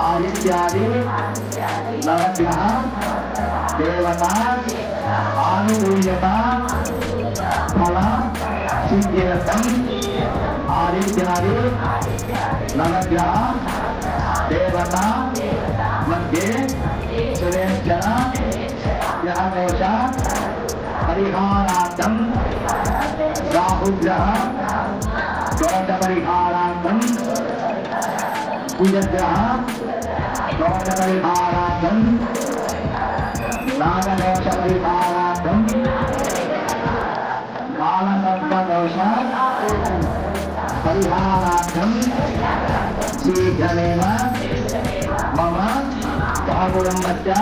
आदित्यादि नवग्रह देवता आनुकूल्यता फल सिद्ध्यर्थम आदित्यादि नवग्रह देवता मध्ये सुरेश्वर ग्रहदोष परिहारार्थम राहुग्रह दोष परिहारार्थम कुजग्रह दोष परिहारार्थम नागदोष परिहारार्थम कालसर्पदोष परिहारार्थम शीघ्रमेव मम सहकुटुम्बस्य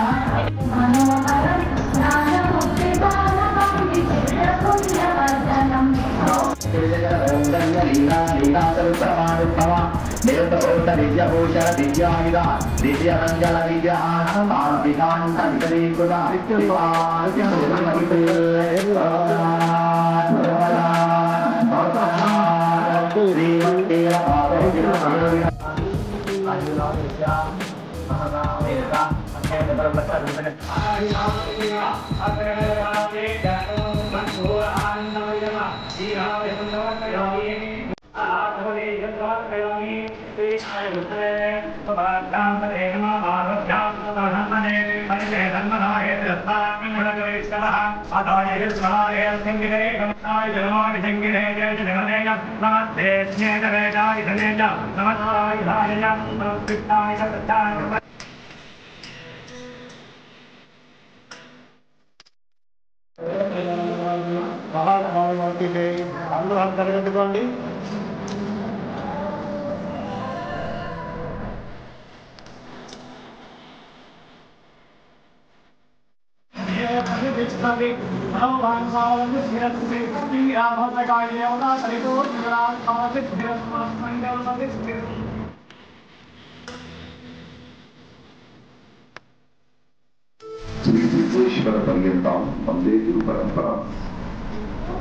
श्री सिद्धेश्वर पर्यंतां वंदे गुरु परंपरा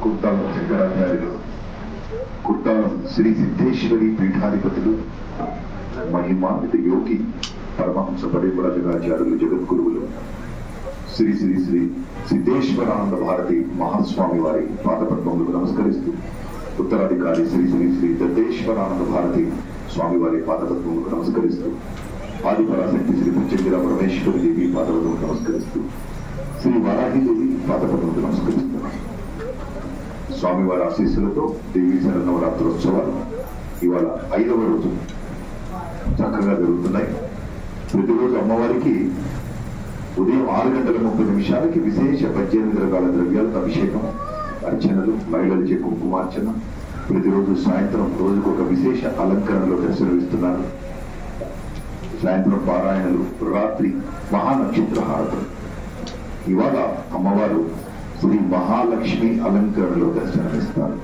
कुट्टाल शंकराचार्युలు कुट्टाल श्री सिद्धेश्वरी पीठाधिपతులు महिमान्वित योगी परमहंस परिव्राजकाचार्युలు जगद्गुरुవులు श्री श्री श्री सिद्धेश्वरानंद भारती महास्वामी वारी पादपद्मములకు నమస్కరిస్తూ ఉత్తరాధికారి శ్రీ శ్రీ శ్రీ దత్తేశ్వరానంద భారతి స్వామి వారి పాదపద్మములకు నమస్కరిస్తూ ఆదిపరాశక్తి శ్రీ పుచ్చంగిర పరమేశ్వరి దేవి పాదపద్మములకు నమస్కరిస్తూ శ్రీ వారాహిదేవి పాదపద్మములకు నమస్కరిస్తున్నాను. స్వామివారి ఆశీస్సులతో దేవీ శరన్నవరాత్రోత్సవాలు ఇవాళ 5వ రోజు చక్కగా జరుగుతున్నాయి. ప్రతిరోజు అమ్మవారికి ఉదయం 6:30 విశేష 18 రకాల ద్రవ్యాలతో అభిషేకం, అర్చనలు, మహిళలచే కుంకుమార్చన, ప్రతిరోజు సాయంత్రం రోజుకొక విశేష అలంకరణలో దర్శనమిస్తున్నారు. సాయంత్రం పారాయణలు, రాత్రి మహానక్షత్ర హారతులు. ఇవాళ అమ్మవారు శ్రీ మహాలక్ష్మి అలంకరణలో దర్శనమిస్తారు.